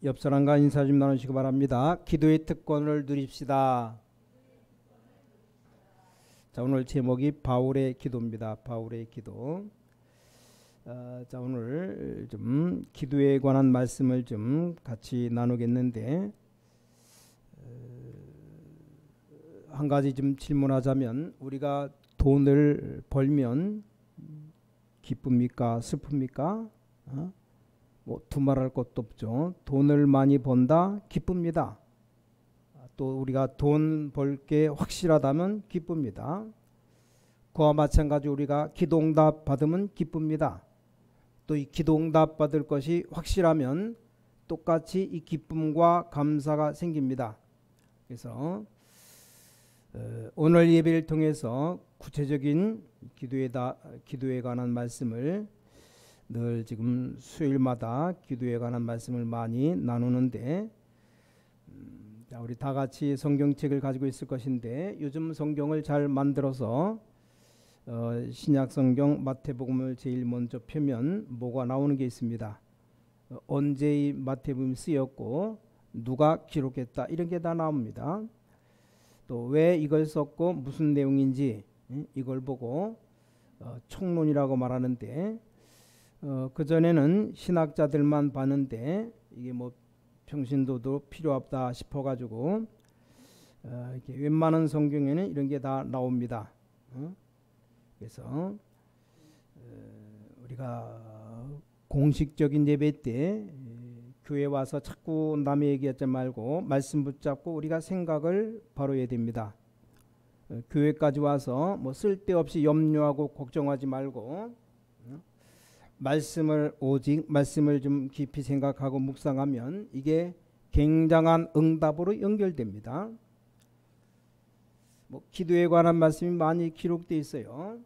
옆 사람과 인사 좀 나누시기 바랍니다. 기도의 특권을 누립시다. 자, 오늘 제목이 바울의 기도입니다. 바울의 기도. 자, 오늘 좀 기도에 관한 말씀을 좀 같이 나누겠는데, 한 가지 좀 질문하자면, 우리가 돈을 벌면 기쁩니까? 슬픕니까? 뭐 두말할 것도 없죠. 돈을 많이 번다 기쁩니다. 또 우리가 돈 벌 게 확실하다면 기쁩니다. 그와 마찬가지 우리가 기도응답 받으면 기쁩니다. 또 이 기도응답 받을 것이 확실하면 똑같이 이 기쁨과 감사가 생깁니다. 그래서 오늘 예배를 통해서 구체적인 기도에 관한 말씀을 늘 지금 수요일마다 기도에 관한 말씀을 많이 나누는데, 자, 우리 다 같이 성경책을 가지고 있을 것인데, 요즘 성경을 잘 만들어서 신약 성경 마태복음을 제일 먼저 펴면 뭐가 나오는 게 있습니다. 언제 이 마태복음이 쓰였고 누가 기록했다, 이런 게 다 나옵니다. 또 왜 이걸 썼고 무슨 내용인지 이걸 보고 총론이라고 말하는데, 그전에는 신학자들만 봤는데 이게 뭐 평신도도 필요 없다 싶어가지고 이렇게 웬만한 성경에는 이런 게 다 나옵니다. 그래서 우리가 공식적인 예배 때 교회 와서 자꾸 남의 얘기하지 말고 말씀 붙잡고 우리가 생각을 바로 해야 됩니다. 교회까지 와서 뭐 쓸데없이 염려하고 걱정하지 말고 오직 말씀을 좀 깊이 생각하고 묵상하면 이게 굉장한 응답으로 연결됩니다. 뭐 기도에 관한 말씀이 많이 기록되어 있어요.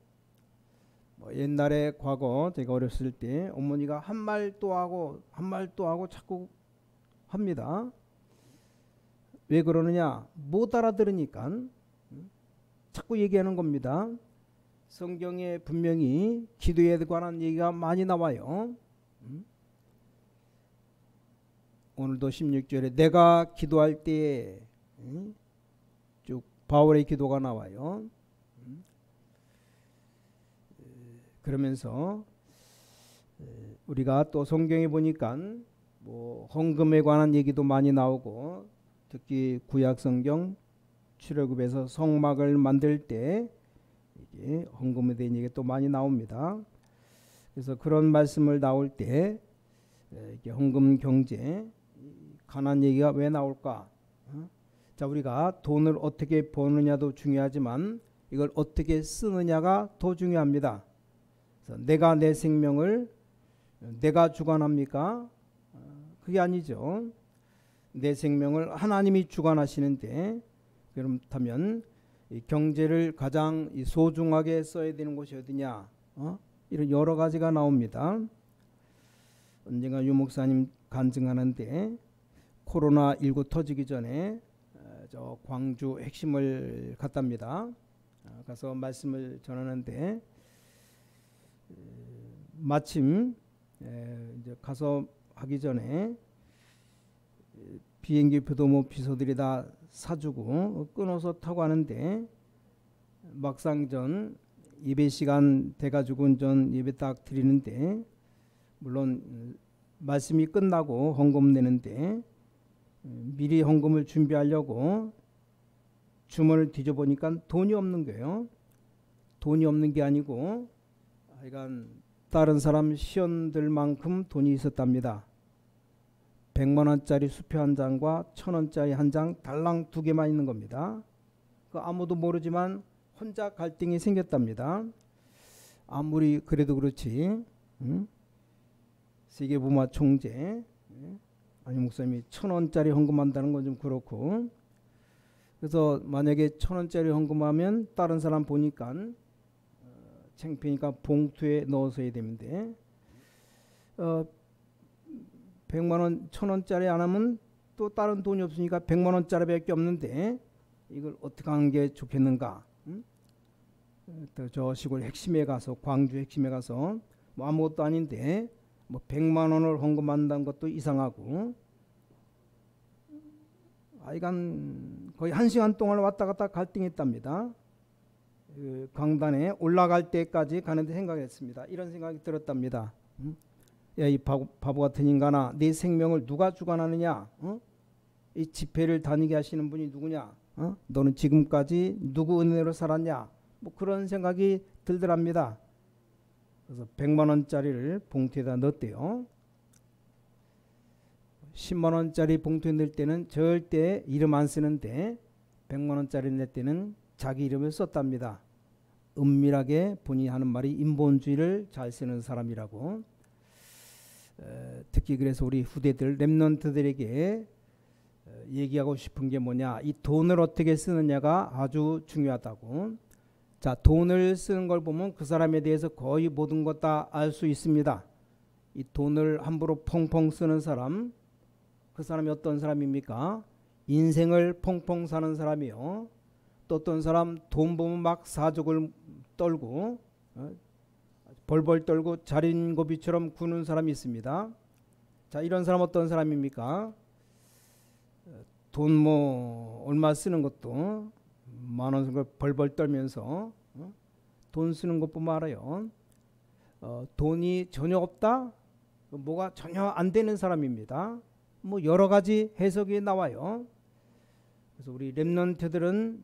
뭐 옛날에 과거 제가 어렸을 때 어머니가 한 말 또 하고 한 말 또 하고 자꾸 합니다. 왜 그러느냐? 못 알아들으니까 자꾸 얘기하는 겁니다. 성경에 분명히 기도에 관한 얘기가 많이 나와요. 오늘도 16절에 내가 기도할 때에 쭉 바울의 기도가 나와요. 그러면서 우리가 또 성경에 보니까 뭐 헌금에 관한 얘기도 많이 나오고, 특히 구약 성경 출애굽에서 성막을 만들 때 이게 헌금에 대한 얘기가 또 많이 나옵니다. 그래서 그런 말씀을 나올 때 이게 헌금 경제, 가난 얘기가 왜 나올까? 자, 우리가 돈을 어떻게 버느냐도 중요하지만 이걸 어떻게 쓰느냐가 더 중요합니다. 그래서 내가 내 생명을 내가 주관합니까? 그게 아니죠. 내 생명을 하나님이 주관하시는데, 그렇다면 이 경제를 가장 소중하게 써야 되는 곳이 어디냐? 이런 여러 가지가 나옵니다. 언젠가 유 목사님 간증하는데, 코로나19 터지기 전에 저 광주 핵심을 갔답니다. 가서 말씀을 전하는데, 마침 이제 가서 하기 전에 비행기표도 뭐 비서들이 다 사주고 끊어서 타고 하는데, 막상 전 예배 시간 돼가지고 전 예배 딱 드리는데, 물론 말씀이 끝나고 헌금 내는데 미리 헌금을 준비하려고 주머니를 뒤져보니까 돈이 없는 거예요. 돈이 없는 게 아니고 하여간 다른 사람 시연들만큼 돈이 있었답니다. 100만원짜리 수표 한 장과 1000원짜리 한 장 달랑 2개만 있는 겁니다. 그 아무도 모르지만 혼자 갈등이 생겼답니다. 아무리 그래도 그렇지, 세계부마 총재 아니 목사님이 1000원짜리 헌금한다는 건 좀 그렇고, 그래서 만약에 1000원짜리 헌금하면 다른 사람 보니까 창피니까 봉투에 넣어서 해야 되는데, 100만원 1000원짜리 안 하면 또 다른 돈이 없으니까 100만원짜리 밖에 없는데 이걸 어떻게 하는 게 좋겠는가? 또 저 시골 핵심에 가서, 광주 핵심에 가서 뭐 아무것도 아닌데 뭐 100만원을 헌금한다는 것도 이상하고, 하여간 거의 1시간 동안 왔다 갔다 갈등했답니다. 그 강단에 올라갈 때까지 가는데 생각했습니다. 이런 생각이 들었답니다. 야, 이 바보 같은 인간아, 네 생명을 누가 주관하느냐? 이 집회를 다니게 하시는 분이 누구냐? 너는 지금까지 누구 은혜로 살았냐? 뭐 그런 생각이 들더랍니다. 그래서 100만 원짜리를 봉투에다 넣었대요. 10만 원짜리 봉투에 넣을 때는 절대 이름 안 쓰는데 100만 원짜리 낼 때는 자기 이름을 썼답니다. 은밀하게 본인이 하는 말이 인본주의를 잘 쓰는 사람이라고. 특히 그래서 우리 후대들 렘넌트들에게 얘기하고 싶은 게 뭐냐, 이 돈을 어떻게 쓰느냐가 아주 중요하다고. 자, 돈을 쓰는 걸 보면 그 사람에 대해서 거의 모든 것 다 알 수 있습니다. 이 돈을 함부로 펑펑 쓰는 사람, 그 사람이 어떤 사람입니까? 인생을 펑펑 사는 사람이요. 또 어떤 사람 돈 보면 막 사족을 떨고 벌벌 떨고 자린고비처럼 구는 사람이 있습니다. 자, 이런 사람 어떤 사람입니까? 돈 뭐 얼마 쓰는 것도 만원 쓰는 걸 벌벌 떨면서 돈 쓰는 것뿐만 알아요. 돈이 전혀 없다? 뭐가 전혀 안 되는 사람입니다. 뭐 여러 가지 해석이 나와요. 그래서 우리 렘넌트들은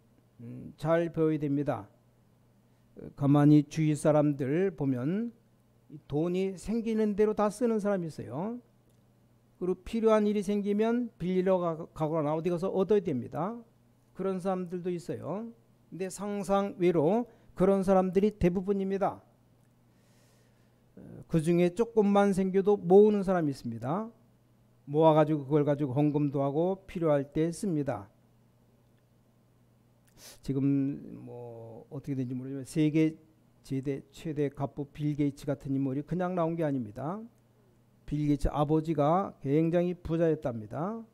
잘 배워야 됩니다. 가만히 주위 사람들 보면 돈이 생기는 대로 다 쓰는 사람이 있어요. 그리고 필요한 일이 생기면 빌리러 가거나 어디 가서 얻어야 됩니다. 그런 사람들도 있어요. 근데 상상외로 그런 사람들이 대부분입니다. 그 중에 조금만 생겨도 모으는 사람이 있습니다. 모아가지고 그걸 가지고 헌금도 하고 필요할 때 씁니다. 지금 뭐 어떻게 된지 모르지만 세계 최대 갑부 빌 게이츠 같은 인물이 그냥 나온 게 아닙니다. 빌 게이츠 아버지가 굉장히 부자였답니다.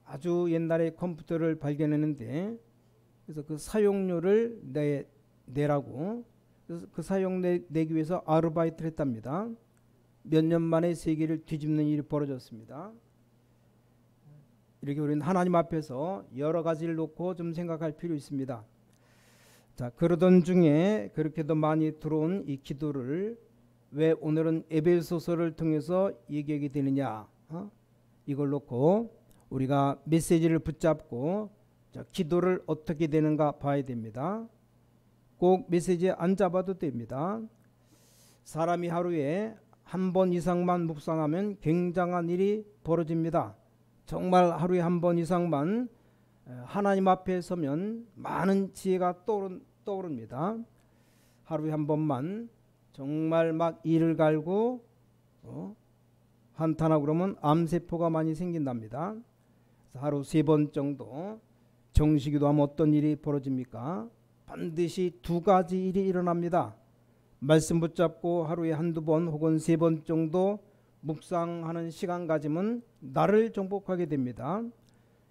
아주 옛날에 컴퓨터를 발견했는데 그래서 그 사용료를 내라고, 그래서 그 사용료 내기 위해서 아르바이트를 했답니다. 몇 년 만에 세계를 뒤집는 일이 벌어졌습니다. 이렇게 우리는 하나님 앞에서 여러 가지를 놓고 좀 생각할 필요 있습니다. 자, 그러던 중에 그렇게도 많이 들어온 이 기도를 왜 오늘은 에베소서를 통해서 얘기하게 되느냐, 이걸 놓고 우리가 메시지를 붙잡고 자, 기도를 어떻게 되는가 봐야 됩니다. 꼭 메시지에 안 잡아도 됩니다. 사람이 하루에 한 번 이상만 묵상하면 굉장한 일이 벌어집니다. 정말 하루에 한 번 이상만 하나님 앞에 서면 많은 지혜가 떠오릅니다. 하루에 한 번만 정말 막 이를 갈고 한탄하고 그러면 암세포가 많이 생긴답니다. 하루 3번 정도 정식기도 하면 어떤 일이 벌어집니까? 반드시 2가지 일이 일어납니다. 말씀 붙잡고 하루에 한두 번 혹은 3번 정도 묵상하는 시간 가지면 나를 정복하게 됩니다.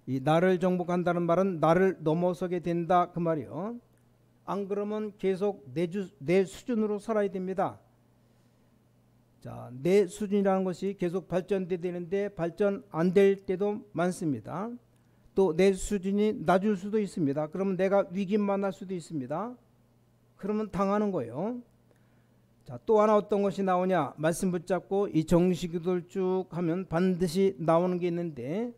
이 나를 정복한다는 말은 나를 넘어서게 된다 그 말이요. 안 그러면 계속 내 수준으로 살아야 됩니다. 자, 내 수준이라는 것이 계속 발전돼야 되는데 발전 안 될 때도 많습니다. 또 내 수준이 낮을 수도 있습니다. 그러면 내가 위기 만날 수도 있습니다. 그러면 당하는 거예요. 자, 또 하나 어떤 것이 나오냐, 말씀 붙잡고 이 정식기도를 쭉 하면 반드시 나오는 게 있는데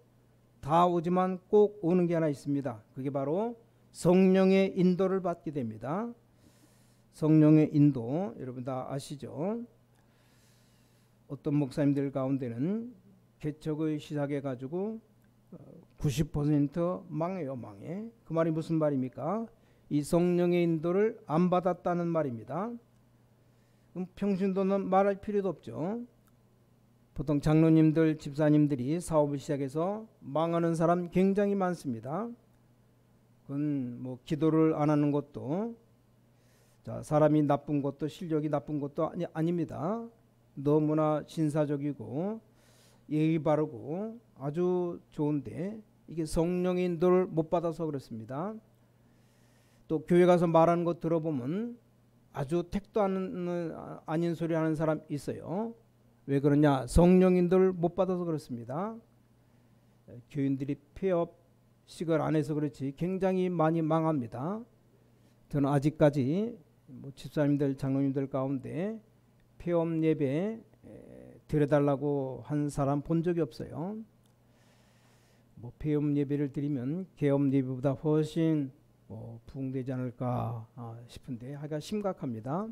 다 오지만 꼭 오는 게 하나 있습니다. 그게 바로 성령의 인도를 받게 됩니다. 성령의 인도 여러분 다 아시죠? 어떤 목사님들 가운데는 개척을 시작해 가지고 90% 망해요. 망해. 그 말이 무슨 말입니까? 이 성령의 인도를 안 받았다는 말입니다. 그럼 평신도는 말할 필요도 없죠. 보통 장로님들, 집사님들이 사업을 시작해서 망하는 사람 굉장히 많습니다. 그건 뭐 기도를 안 하는 것도, 자, 사람이 나쁜 것도 실력이 나쁜 것도 아닙니다. 너무나 신사적이고 예의 바르고 아주 좋은데 이게 성령의 인도를 못 받아서 그렇습니다. 또 교회 가서 말하는 거 들어보면 아주 택도 아닌 소리 하는 사람 있어요. 왜 그러냐? 성령 인도를 못 받아서 그렇습니다. 교인들이 폐업 식을 안 해서 그렇지 굉장히 많이 망합니다. 저는 아직까지 뭐 집사님들 장로님들 가운데 폐업 예배 드려달라고 한 사람 본 적이 없어요. 뭐 폐업 예배를 드리면 개업 예배보다 훨씬 부흥되지 않을까 싶은데 하여간 심각합니다.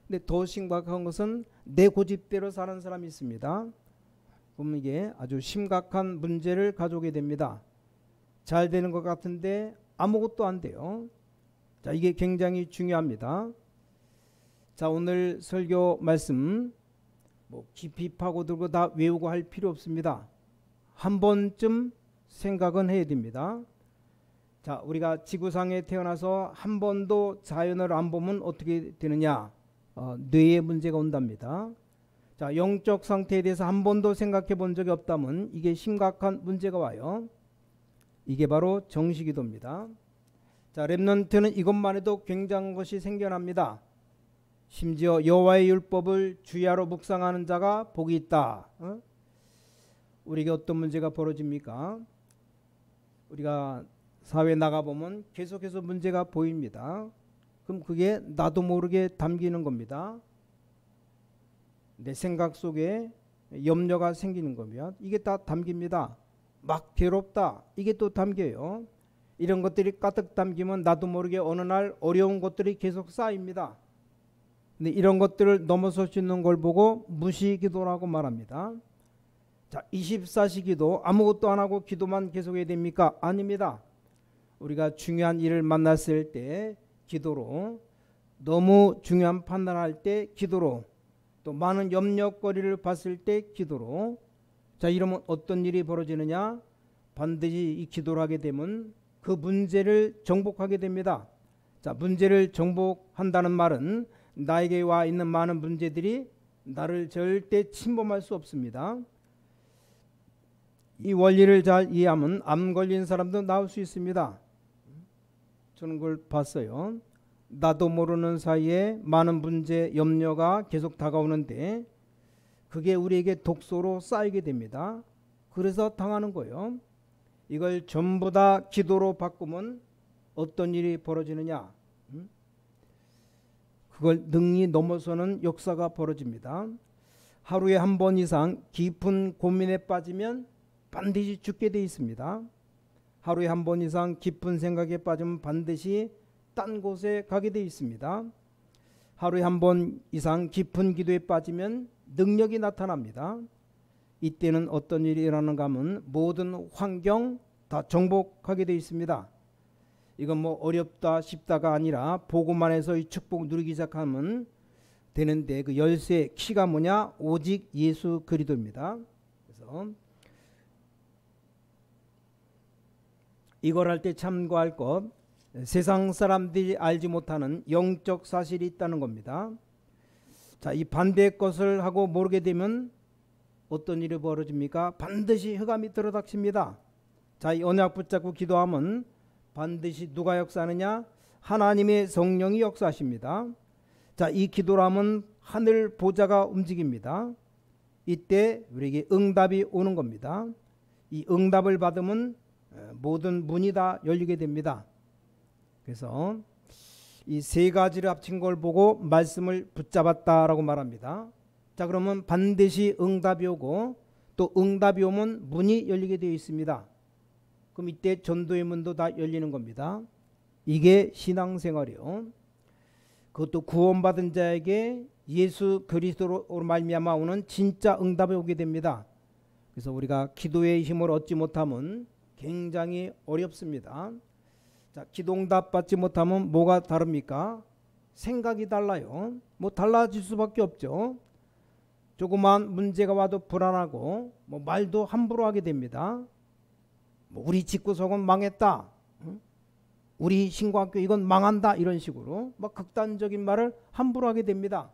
근데 더 심각한 것은 내 고집대로 사는 사람이 있습니다. 그러면 이게 아주 심각한 문제를 가져오게 됩니다. 잘 되는 것 같은데 아무것도 안 돼요. 자, 이게 굉장히 중요합니다. 자, 오늘 설교 말씀 뭐 깊이 파고들고 다 외우고 할 필요 없습니다. 한 번쯤 생각은 해야 됩니다. 자, 우리가 지구상에 태어나서 한 번도 자연을 안 보면 어떻게 되느냐? 뇌에 문제가 온답니다. 자, 영적 상태에 대해서 한 번도 생각해 본 적이 없다면 이게 심각한 문제가 와요. 이게 바로 정시기도입니다. 자, 렘넌트는 이것만 해도 굉장한 것이 생겨납니다. 심지어 여호와의 율법을 주야로 묵상하는 자가 복이 있다. 우리에게 어떤 문제가 벌어집니까? 우리가 사회에 나가보면 계속해서 문제가 보입니다. 그럼 그게 나도 모르게 담기는 겁니다. 내 생각 속에 염려가 생기는 겁니다. 이게 다 담깁니다. 막 괴롭다. 이게 또 담겨요. 이런 것들이 가득 담기면 나도 모르게 어느 날 어려운 것들이 계속 쌓입니다. 근데 이런 것들을 넘어설 수 있는 걸 보고 무시기도라고 말합니다. 자, 24시 기도 아무것도 안 하고 기도만 계속해야 됩니까? 아닙니다. 우리가 중요한 일을 만났을 때 기도로, 너무 중요한 판단할 때 기도로, 또 많은 염려거리를 봤을 때 기도로. 자, 이러면 어떤 일이 벌어지느냐? 반드시 이 기도를 하게 되면 그 문제를 정복하게 됩니다. 자, 문제를 정복한다는 말은 나에게 와 있는 많은 문제들이 나를 절대 침범할 수 없습니다. 이 원리를 잘 이해하면 암 걸린 사람도 나을 수 있습니다. 저는 그걸 봤어요. 나도 모르는 사이에 많은 문제, 염려가 계속 다가오는데 그게 우리에게 독소로 쌓이게 됩니다. 그래서 당하는 거예요. 이걸 전부 다 기도로 바꾸면 어떤 일이 벌어지느냐? 그걸 능히 넘어서는 역사가 벌어집니다. 하루에 한 번 이상 깊은 고민에 빠지면 반드시 죽게 돼 있습니다. 하루에 한 번 이상 깊은 생각에 빠지면 반드시 딴 곳에 가게 돼 있습니다. 하루에 한 번 이상 깊은 기도에 빠지면 능력이 나타납니다. 이때는 어떤 일이 일어나는가 하면 모든 환경 다 정복하게 돼 있습니다. 이건 뭐 어렵다 쉽다가 아니라 보고만 해서 이 축복 누리기 시작하면 되는데 그 열쇠 키가 뭐냐? 오직 예수 그리스도입니다. 그래서 이걸 할 때 참고할 것, 세상 사람들이 알지 못하는 영적 사실이 있다는 겁니다. 자, 이 반대의 것을 하고 모르게 되면 어떤 일이 벌어집니까? 반드시 흑암이 들어닥칩니다. 자, 이 언약 붙잡고 기도하면 반드시 누가 역사하느냐? 하나님의 성령이 역사하십니다. 자, 이 기도라면 하늘 보좌가 움직입니다. 이때 우리에게 응답이 오는 겁니다. 이 응답을 받으면 모든 문이 다 열리게 됩니다. 그래서 이 세 가지를 합친 걸 보고 말씀을 붙잡았다라고 말합니다. 자, 그러면 반드시 응답이 오고 또 응답이 오면 문이 열리게 되어 있습니다. 그럼 이때 전도의 문도 다 열리는 겁니다. 이게 신앙생활이요. 그것도 구원받은 자에게 예수 그리스도로 말미암아 오는 진짜 응답이 오게 됩니다. 그래서 우리가 기도의 힘을 얻지 못하면 굉장히 어렵습니다. 자, 기도 응답 받지 못하면 뭐가 다릅니까? 생각이 달라요. 뭐 달라질 수밖에 없죠. 조그만 문제가 와도 불안하고 뭐 말도 함부로 하게 됩니다. 뭐 우리 집구석은 망했다. 우리 신고학교 이건 망한다. 이런 식으로 막 극단적인 말을 함부로 하게 됩니다.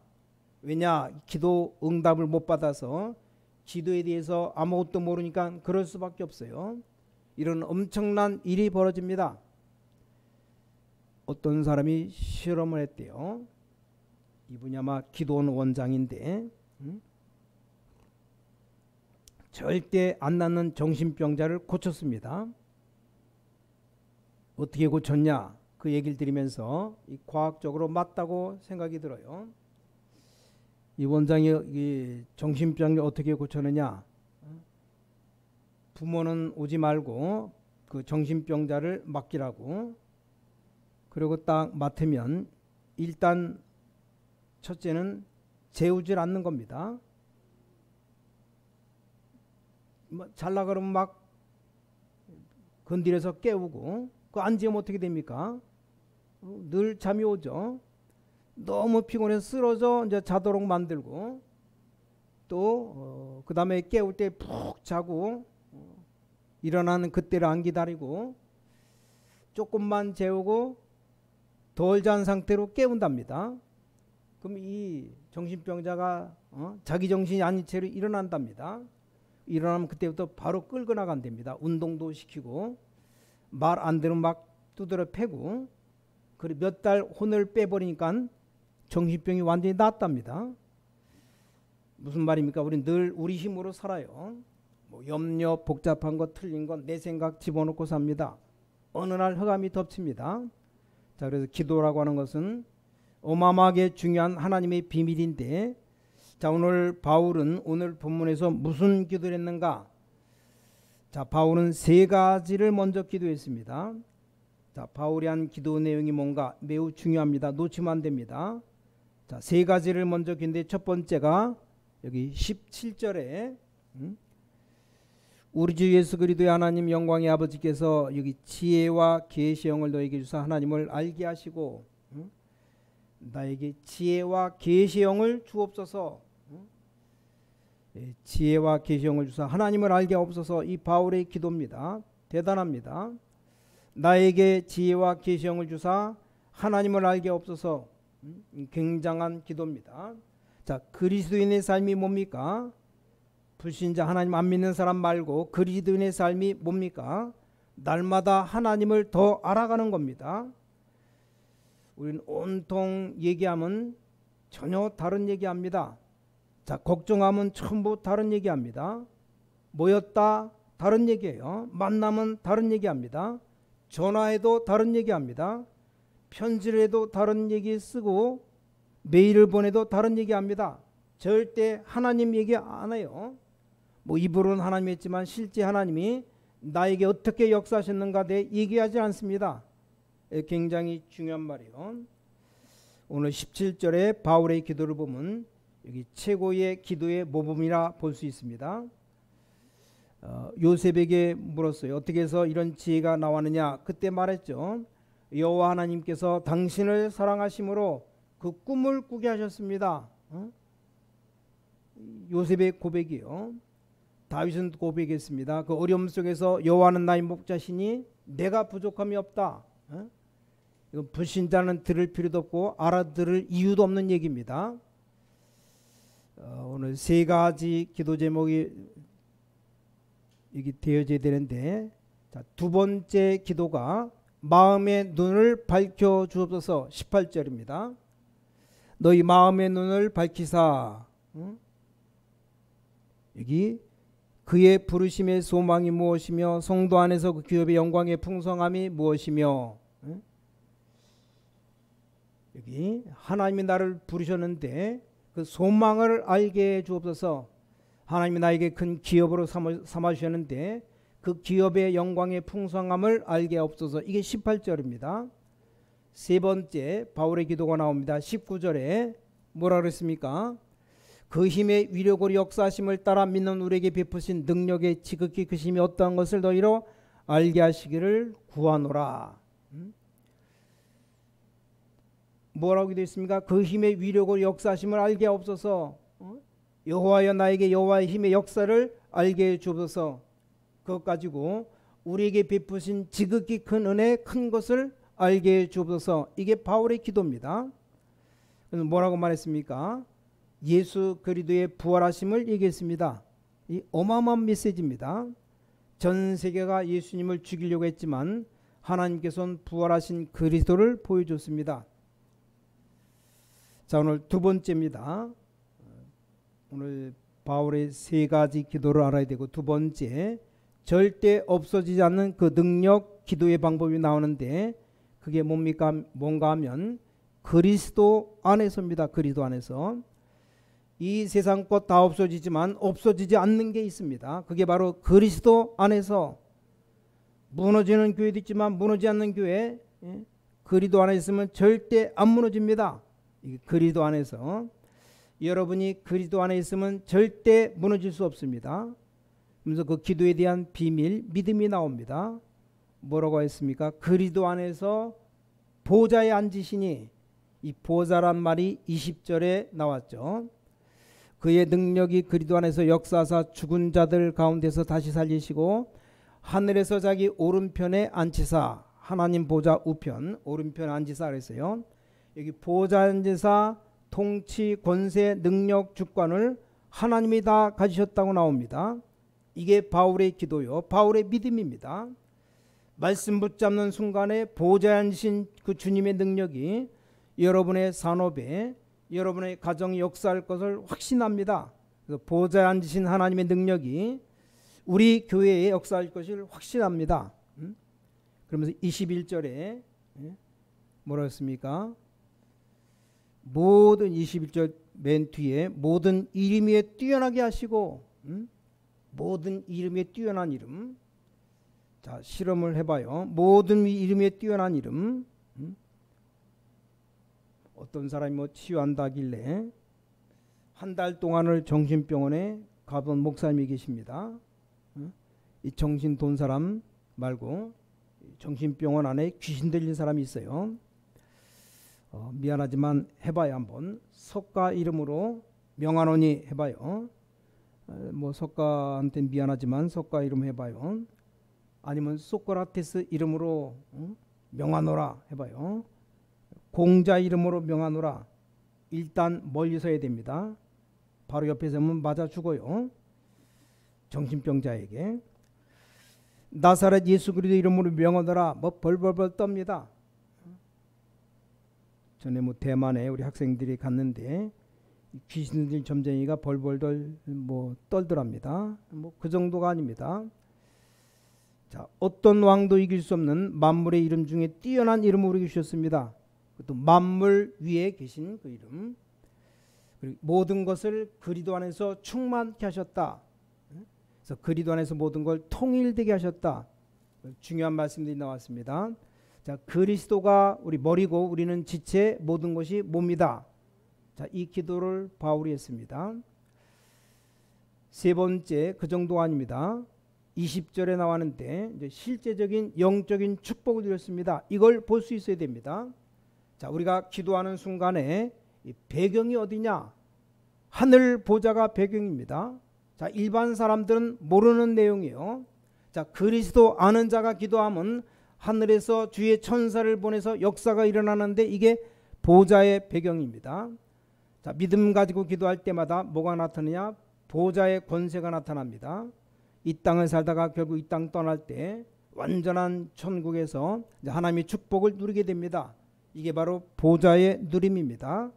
왜냐? 기도 응답을 못 받아서 기도에 대해서 아무것도 모르니까 그럴 수밖에 없어요. 이런 엄청난 일이 벌어집니다. 어떤 사람이 실험을 했대요. 이분이 아마 기도원 원장인데 절대 안 낫는 정신병자를 고쳤습니다. 어떻게 고쳤냐 그 얘기를 드리면서 이 과학적으로 맞다고 생각이 들어요. 이 원장이 이 정신병을 어떻게 고쳤느냐, 부모는 오지 말고 그 정신병자를 맡기라고. 그리고 딱 맡으면 일단 첫째는 재우질 않는 겁니다. 뭐 잘라 그러면 막 건드려서 깨우고, 그 안 재우면 어떻게 됩니까? 늘 잠이 오죠. 너무 피곤해서 쓰러져 이제 자도록 만들고, 또 그 다음에 깨울 때 푹 자고 일어나는 그때를 안 기다리고 조금만 재우고 덜 잔 상태로 깨운답니다. 그럼 이 정신병자가 자기 정신이 아닌 채로 일어난답니다. 일어나면 그때부터 바로 끌고 나간답니다. 운동도 시키고 말 안 들으면 막 두드려 패고, 그리고 몇 달 혼을 빼버리니까 정신병이 완전히 낫답니다. 무슨 말입니까? 우리 늘 우리 힘으로 살아요. 뭐 염려, 복잡한 거, 틀린 건 내 생각 집어넣고 삽니다. 어느 날 흑암이 덮칩니다. 자, 그래서 기도라고 하는 것은 어마어마하게 중요한 하나님의 비밀인데, 자, 오늘 바울은 오늘 본문에서 무슨 기도를 했는가? 자, 바울은 세 가지를 먼저 기도했습니다. 자, 바울이 한 기도 내용이 뭔가 매우 중요합니다. 놓치면 안 됩니다. 자, 세 가지를 먼저 기도했는데, 첫 번째가 여기 17절에 우리 주 예수 그리스도의 하나님 영광의 아버지께서 여기 지혜와 계시의 영을 너에게 주사 하나님을 알게 하시고 나에게 지혜와 계시의 영을 주옵소서. 지혜와 계시의 영을 주사 하나님을 알게 하옵소서. 이 바울의 기도입니다. 대단합니다. 나에게 지혜와 계시의 영을 주사 하나님을 알게 하옵소서. 굉장한 기도입니다. 자, 그리스도인의 삶이 뭡니까? 불신자 하나님 안 믿는 사람 말고 그리스도인의 삶이 뭡니까? 날마다 하나님을 더 알아가는 겁니다. 우리는 온통 얘기하면 전혀 다른 얘기합니다. 자, 걱정하면 전부 다른 얘기합니다. 모였다 다른 얘기예요. 만나면 다른 얘기합니다. 전화해도 다른 얘기합니다. 편지를 해도 다른 얘기 쓰고 메일을 보내도 다른 얘기합니다. 절대 하나님 얘기 안 해요. 뭐 입으로는 하나님 했지만 실제 하나님이 나에게 어떻게 역사하셨는가 대 얘기하지 않습니다. 굉장히 중요한 말이에요. 오늘 17절에 바울의 기도를 보면 여기 최고의 기도의 모범이라 볼 수 있습니다. 요셉에게 물었어요. 어떻게 해서 이런 지혜가 나왔느냐. 그때 말했죠. 여호와 하나님께서 당신을 사랑하심으로 그 꿈을 꾸게 하셨습니다. 요셉의 고백이요. 다윗은 고백했습니다. 그 어려움 속에서 여호와는 나의 목자시니 내가 부족함이 없다. 이건 불신자는 들을 필요도 없고 알아들을 이유도 없는 얘기입니다. 오늘 세 가지 기도 제목이 여기 되어져야 되는데, 자, 두 번째 기도가 마음의 눈을 밝혀 주옵소서. 18절입니다. 너희 마음의 눈을 밝히사. 여기 그의 부르심의 소망이 무엇이며 성도 안에서 그 기업의 영광의 풍성함이 무엇이며, 여기 하나님이 나를 부르셨는데 그 소망을 알게 해 주옵소서. 하나님이 나에게 큰 기업으로 삼아주셨는데 그 기업의 영광의 풍성함을 알게 하옵소서. 이게 18절입니다. 세 번째 바울의 기도가 나옵니다. 19절에 뭐라 그랬습니까? 그 힘의 위력으로 역사하심을 따라 믿는 우리에게 베푸신 능력의 지극히 크심이 어떠한 것을 너희로 알게 하시기를 구하노라. 뭐라고 기도했습니까? 그 힘의 위력으로 역사하심을 알게 하옵소서. 여호와여 나에게 여호와의 힘의 역사를 알게 해 주옵소서. 그것 가지고 우리에게 베푸신 지극히 큰 은혜, 큰 것을 알게 해 주옵소서. 이게 바울의 기도입니다. 그래서 뭐라고 말했습니까? 예수 그리스도의 부활하심을 얘기했습니다. 이 어마어마한 메시지입니다. 전 세계가 예수님을 죽이려고 했지만 하나님께서는 부활하신 그리스도를 보여줬습니다. 자, 오늘 두 번째입니다. 오늘 바울의 세 가지 기도를 알아야 되고, 두 번째 절대 없어지지 않는 그 능력, 기도의 방법이 나오는데 그게 뭔가 하면 그리스도 안에서입니다. 그리스도 안에서. 이 세상 것 다 없어지지만 없어지지 않는 게 있습니다. 그게 바로 그리스도 안에서. 무너지는 교회도 있지만 무너지지 않는 교회, 그리스도 안에 있으면 절대 안 무너집니다. 그리스도 안에서. 여러분이 그리스도 안에 있으면 절대 무너질 수 없습니다. 그래서 그 기도에 대한 비밀, 믿음이 나옵니다. 뭐라고 했습니까? 그리스도 안에서 보좌에 앉으시니, 이 보좌란 말이 20절에 나왔죠. 그의 능력이 그리스도 안에서 역사하사 죽은 자들 가운데서 다시 살리시고 하늘에서 자기 오른편에 앉히사, 하나님 보좌 우편 오른편에 앉히사 그랬어요. 여기 보좌 앉으사 통치, 권세, 능력, 주권을 하나님이 다 가지셨다고 나옵니다. 이게 바울의 기도요, 바울의 믿음입니다. 말씀 붙잡는 순간에 보좌에 앉으신 그 주님의 능력이 여러분의 산업에, 여러분의 가정에 역사할 것을 확신합니다. 그래서 보좌에 앉으신 하나님의 능력이 우리 교회에 역사할 것을 확신합니다. 그러면서 21절에 뭐라 했습니까? 모든 21절 맨 뒤에 모든 이름 위에 뛰어나게 하시고, 모든 이름 위에 뛰어난 이름. 자, 실험을 해봐요. 모든 이름 위에 뛰어난 이름. 어떤 사람이 뭐 치유한다길래 한 달 동안을 정신병원에 가본 목사님이 계십니다. 이 정신 돈 사람 말고 정신병원 안에 귀신 들린 사람이 있어요. 미안하지만 해봐요. 한번 석가 이름으로 명한원이 해봐요. 뭐 석가한테 미안하지만 석가 이름 해봐요. 아니면 소크라테스 이름으로 명하노라 해봐요. 공자 이름으로 명하노라. 일단 멀리서 해야 됩니다. 바로 옆에 서면 맞아 죽어요. 정신병자에게. 나사렛 예수 그리스도 이름으로 명하노라. 뭐 벌벌벌 떱니다. 전에 뭐 대만에 우리 학생들이 갔는데 귀신들 점쟁이가 벌벌벌 뭐 떨더랍니다. 뭐 그 정도가 아닙니다. 자, 어떤 왕도 이길 수 없는 만물의 이름 중에 뛰어난 이름으로 주셨습니다. 또 만물 위에 계신 그 이름. 그리고 모든 것을 그리스도 안에서 충만케 하셨다. 그래서 그리스도 안에서 모든 걸 통일되게 하셨다. 중요한 말씀들이 나왔습니다. 자, 그리스도가 우리 머리고 우리는 지체, 모든 것이 몸이다. 자, 이 기도를 바울이 했습니다. 세 번째, 그 정도가 아닙니다. 20절에 나왔는데 이제 실제적인 영적인 축복을 드렸습니다. 이걸 볼 수 있어야 됩니다. 자, 우리가 기도하는 순간에 이 배경이 어디냐? 하늘 보좌가 배경입니다. 자, 일반 사람들은 모르는 내용이에요. 자, 그리스도 아는 자가 기도하면 하늘에서 주의 천사를 보내서 역사가 일어나는데 이게 보좌의 배경입니다. 자, 믿음 가지고 기도할 때마다 뭐가 나타나냐? 보좌의 권세가 나타납니다. 이 땅을 살다가 결국 이 땅 떠날 때 완전한 천국에서 하나님의 축복을 누리게 됩니다. 이게 바로 보좌의 누림입니다.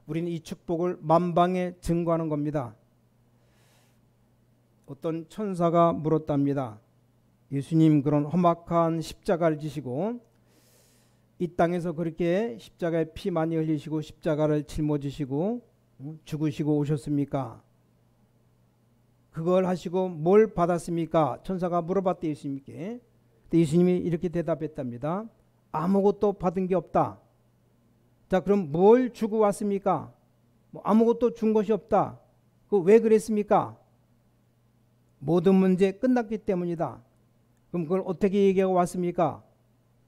우리는 이 축복을 만방에 증거하는 겁니다. 어떤 천사가 물었답니다. 예수님 그런 험악한 십자가를 지시고 이 땅에서 그렇게 십자가에 피 많이 흘리시고 십자가를 짊어지시고 죽으시고 오셨습니까? 그걸 하시고 뭘 받았습니까? 천사가 물어봤대 예수님께. 예수님이 이렇게 대답했답니다. 아무것도 받은 게 없다. 자, 그럼 뭘 주고 왔습니까? 뭐 아무것도 준 것이 없다. 왜 그랬습니까? 모든 문제 끝났기 때문이다. 그럼 그걸 어떻게 얘기하고 왔습니까?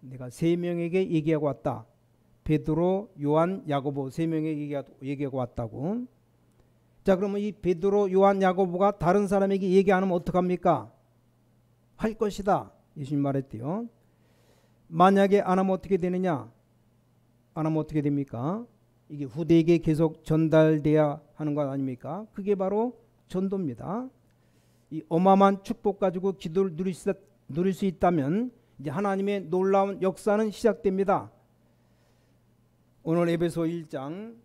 내가 세 명에게 얘기하고 왔다. 베드로, 요한, 야고보 세 명에게 얘기하고 왔다고. 자, 그러면 이 베드로, 요한, 야고보가 다른 사람에게 얘기 안 하면 어떡합니까? 할 것이다. 예수님 말했대요. 만약에 안 하면 어떻게 되느냐? 안 하면 어떻게 됩니까? 이게 후대에게 계속 전달돼야 하는 것 아닙니까? 그게 바로 전도입니다. 이 어마어마한 축복 가지고 기도를 누릴 수 있다면 이제 하나님의 놀라운 역사는 시작됩니다. 오늘 에베소 1장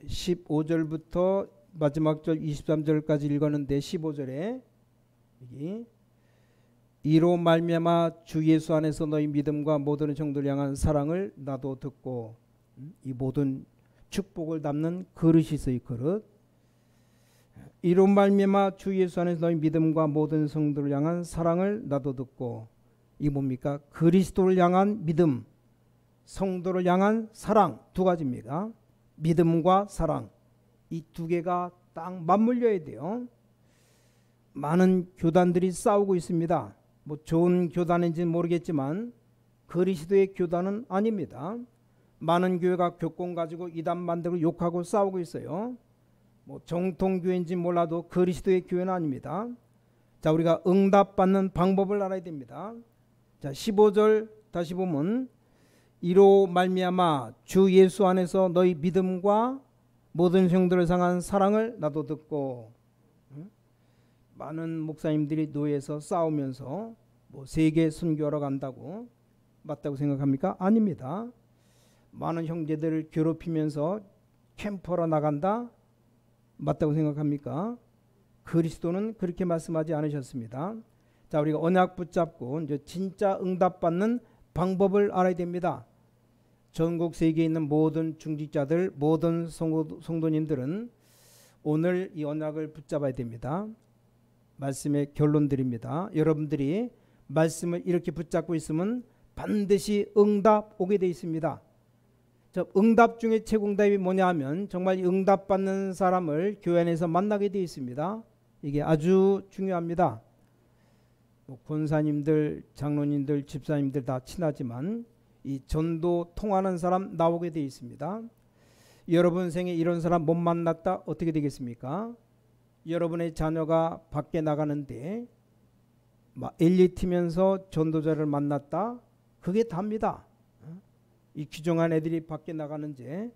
15절부터 마지막 절 23절까지 읽었는데 15절에 여기 이로 말미암아 주 예수 안에서 너희 믿음과 모든 성도를 향한 사랑을 나도 듣고, 이 모든 축복을 담는 그릇이 있어요. 그릇. 이로 말미암아 주 예수 안에서 너희 믿음과 모든 성도를 향한 사랑을 나도 듣고, 이 뭡니까? 그리스도를 향한 믿음, 성도를 향한 사랑, 두 가지입니다. 믿음과 사랑, 이 두 개가 딱 맞물려야 돼요. 많은 교단들이 싸우고 있습니다. 뭐 좋은 교단인지는 모르겠지만 그리스도의 교단은 아닙니다. 많은 교회가 교권 가지고 이단 만들고 욕하고 싸우고 있어요. 뭐 정통교회인지 몰라도 그리스도의 교회는 아닙니다. 자, 우리가 응답받는 방법을 알아야 됩니다. 자, 15절 다시 보면, 이로 말미암아 주 예수 안에서 너희 믿음과 모든 성도를 향한 사랑을 나도 듣고. 많은 목사님들이 노예에서 싸우면서 뭐 세계 선교하러 간다고 맞다고 생각합니까? 아닙니다. 많은 형제들을 괴롭히면서 캠프하러 나간다? 맞다고 생각합니까? 그리스도는 그렇게 말씀하지 않으셨습니다. 자, 우리가 언약 붙잡고 이제 진짜 응답받는 방법을 알아야 됩니다. 전국 세계에 있는 모든 중직자들, 모든 성도님들은 오늘 이 언약을 붙잡아야 됩니다. 말씀의 결론드립니다. 여러분들이 말씀을 이렇게 붙잡고 있으면 반드시 응답 오게 되어 있습니다. 저 응답 중에 최고응답이 뭐냐 하면 정말 응답받는 사람을 교회 안에서 만나게 되어 있습니다. 이게 아주 중요합니다. 뭐 권사님들, 장로님들, 집사님들 다 친하지만 이 전도 통하는 사람 나오게 되어 있습니다. 여러분 생에 이런 사람 못 만났다 어떻게 되겠습니까? 여러분의 자녀가 밖에 나가는데 엘리트면서 전도자를 만났다? 그게 답니다. 이 귀중한 애들이 밖에 나가는지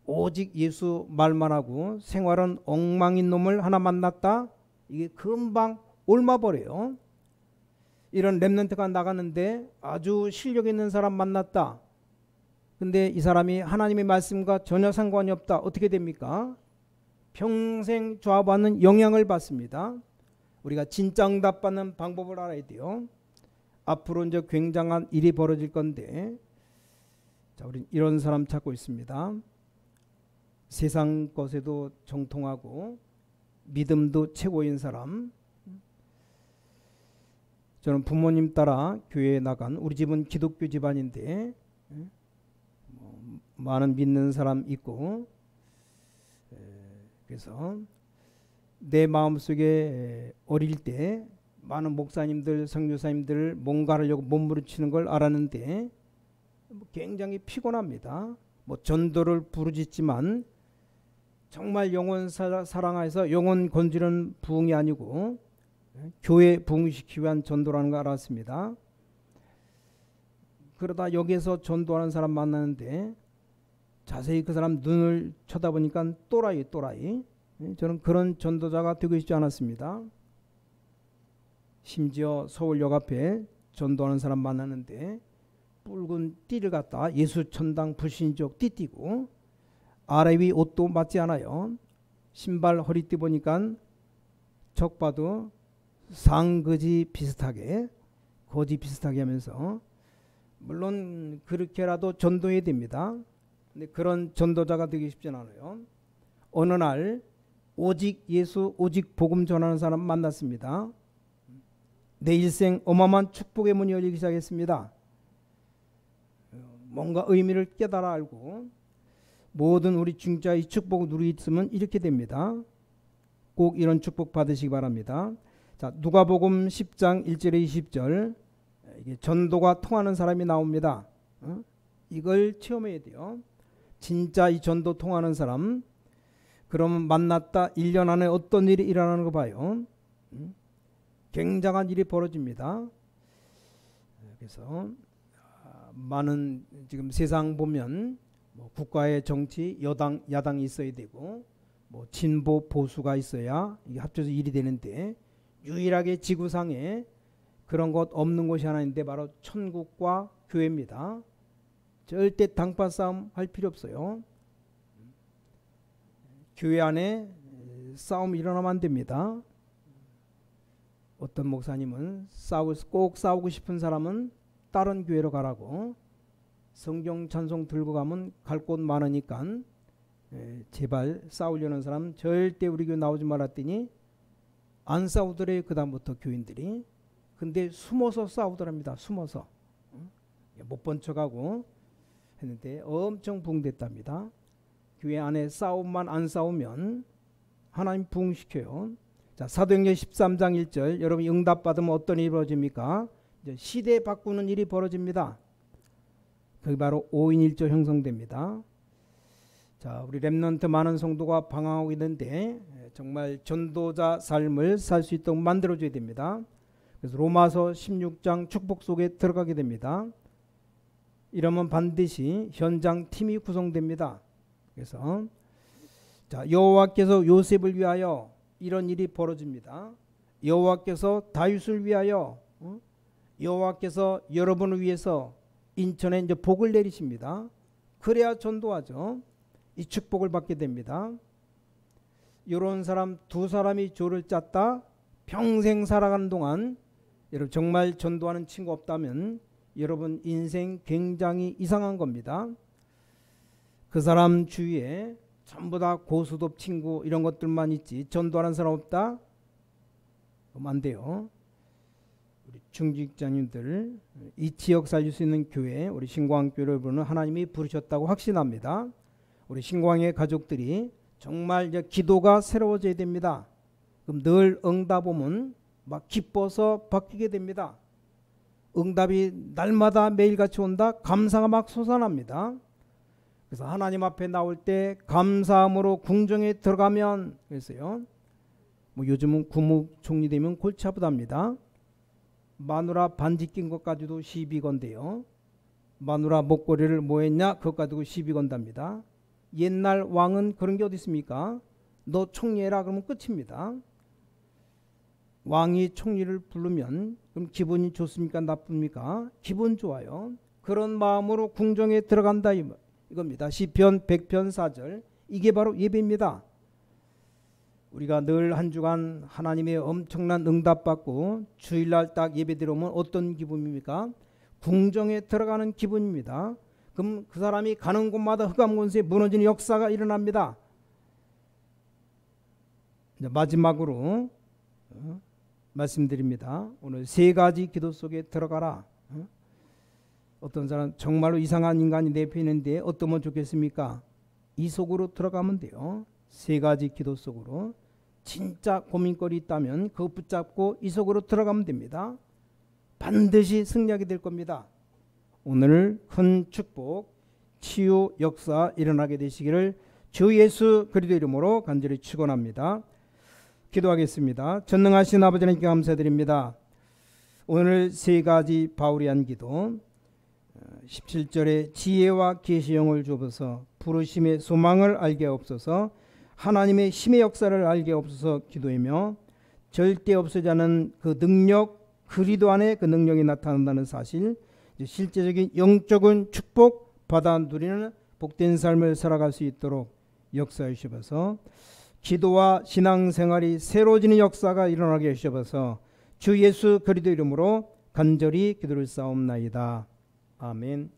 오직 예수 말만 하고 생활은 엉망인 놈을 하나 만났다? 이게 금방 옮아버려요. 이런 렘넌트가 나가는데 아주 실력 있는 사람 만났다. 근데 이 사람이 하나님의 말씀과 전혀 상관이 없다. 어떻게 됩니까? 평생 좌우받는 영향을 받습니다. 우리가 진짜 응답받는 방법을 알아야 돼요. 앞으로 이제 굉장한 일이 벌어질 건데, 자, 우리 이런 사람 찾고 있습니다. 세상 것에도 정통하고 믿음도 최고인 사람. 저는 부모님 따라 교회에 나간, 우리 집은 기독교 집안인데 많은 믿는 사람 있고, 그래서 내 마음속에 어릴 때 많은 목사님들, 선교사님들 뭔가를 몸부림치는 걸 알았는데 굉장히 피곤합니다. 뭐 전도를 부르짖지만 정말 영혼 사랑해서 영혼 건지는 부흥이 아니고 교회 부흥시키기 위한 전도라는 걸 알았습니다. 그러다 여기에서 전도하는 사람 만나는데 자세히 그 사람 눈을 쳐다보니까 또라이. 저는 그런 전도자가 되고 싶지 않았습니다. 심지어 서울역 앞에 전도하는 사람 만나는데 붉은 띠를 갖다 예수천당 불신족 띠 띠고 아래 위 옷도 맞지 않아요. 신발 허리띠 보니까 적 봐도 상거지 비슷하게, 거지 비슷하게 하면서, 물론 그렇게라도 전도해야 됩니다. 근데 그런 전도자가 되기 쉽지 않아요. 어느 날 오직 예수, 오직 복음 전하는 사람 만났습니다. 내 일생 어마어마한 축복의 문이 열리기 시작했습니다. 뭔가 의미를 깨달아 알고 모든 우리 중자 이 축복을 누리고 있으면 이렇게 됩니다. 꼭 이런 축복 받으시기 바랍니다. 자, 누가복음 10장 1절에 20절, 이게 전도가 통하는 사람이 나옵니다. 이걸 체험해야 돼요. 진짜 이 전도 통하는 사람, 그러면 만났다 1년 안에 어떤 일이 일어나는 거 봐요. 굉장한 일이 벌어집니다. 그래서 많은 지금 세상 보면 뭐 국가의 정치, 여당, 야당이 있어야 되고 뭐 진보, 보수가 있어야 이게 합쳐서 일이 되는데, 유일하게 지구상에 그런 것 없는 곳이 하나 있는데 바로 천국과 교회입니다. 절대 당파 싸움 할 필요 없어요. 교회 안에 싸움이 일어나면 안 됩니다. 어떤 목사님은 꼭 싸우고 싶은 사람은 다른 교회로 가라고, 성경 찬송 들고 가면 갈 곳 많으니까 제발 싸우려는 사람 절대 우리 교회 나오지 말았더니 안 싸우더래요. 그 다음부터 교인들이. 근데 숨어서 싸우더랍니다. 숨어서. 못 본 척하고 했는데 엄청 부흥됐답니다. 교회 안에 싸움만 안 싸우면 하나님 부흥시켜요. 자, 사도행전 13장 1절, 여러분 응답받으면 어떤 일이 벌어집니까? 이제 시대 바꾸는 일이 벌어집니다. 그게 바로 5인 1조 형성됩니다. 자, 우리 렘넌트 많은 성도가 방황하고 있는데 정말 전도자 삶을 살 수 있도록 만들어줘야 됩니다. 그래서 로마서 16장 축복 속에 들어가게 됩니다. 이러면 반드시 현장 팀이 구성됩니다. 그래서 자, 여호와께서 요셉을 위하여 이런 일이 벌어집니다. 여호와께서 다윗을 위하여, 여호와께서 여러분을 위해서 인천에 이제 복을 내리십니다. 그래야 전도하죠. 이 축복을 받게 됩니다. 이런 사람 두 사람이 조를 짰다 평생 살아가는 동안 여러분 정말 전도하는 친구 없다면 여러분 인생 굉장히 이상한 겁니다. 그 사람 주위에 전부 다 고수톱 친구 이런 것들만 있지 전도하는 사람 없다? 그럼 안 돼요. 우리 중직자님들 이 지역 살릴 수 있는 교회 우리 신광교회 여러분은 하나님이 부르셨다고 확신합니다. 우리 신광의 가족들이 정말 이제 기도가 새로워져야 됩니다. 그럼 늘 응답 오면 막 기뻐서 바뀌게 됩니다. 응답이 날마다 매일같이 온다? 감사가 막 솟아납니다. 그래서 하나님 앞에 나올 때 감사함으로 궁정에 들어가면 그랬어요. 뭐 요즘은 국무총리 되면 골치 아프답니다. 마누라 반지 낀 것 가지고도 시비 건데요. 마누라 목걸이를 뭐 했냐? 그것 가지고 시비 건답니다. 옛날 왕은 그런 게 어디 있습니까? 너 총리해라 그러면 끝입니다. 왕이 총리를 부르면 그럼 기분이 좋습니까? 나쁩니까? 기분 좋아요. 그런 마음으로 궁정에 들어간다 이겁니다. 시편 100편 4절. 이게 바로 예배입니다. 우리가 늘 한 주간 하나님의 엄청난 응답받고 주일날 딱 예배 들어오면 어떤 기분입니까? 궁정에 들어가는 기분입니다. 그럼 그 사람이 가는 곳마다 흑암권세에 무너지는 역사가 일어납니다. 이제 마지막으로 말씀드립니다. 오늘 세 가지 기도 속에 들어가라. 어떤 사람 정말로 이상한 인간이 내 옆에 있는데 어떠면 좋겠습니까? 이 속으로 들어가면 돼요. 세 가지 기도 속으로. 진짜 고민거리 있다면 그거 붙잡고 이 속으로 들어가면 됩니다. 반드시 승리하게 될 겁니다. 오늘 큰 축복, 치유 역사 일어나게 되시기를 주 예수 그리스도 이름으로 간절히 축원합니다. 기도하겠습니다. 전능하신 아버지 하나님께 감사드립니다. 오늘 세 가지 바울이 한 기도 17절에 지혜와 계시형을 주옵소서 부르심의 소망을 알게 없어서 하나님의 힘의 역사를 알게 없어서 기도하며 절대 없어지지 않은 그 능력 그리도 안에 그 능력이 나타난다는 사실 실제적인 영적인 축복 받아 누리는 복된 삶을 살아갈 수 있도록 역사해 주셔서 기도와 신앙생활이 새로워지는 역사가 일어나게 하셔서 주 예수 그리스도 이름으로 간절히 기도를 쌓옵나이다. 아멘.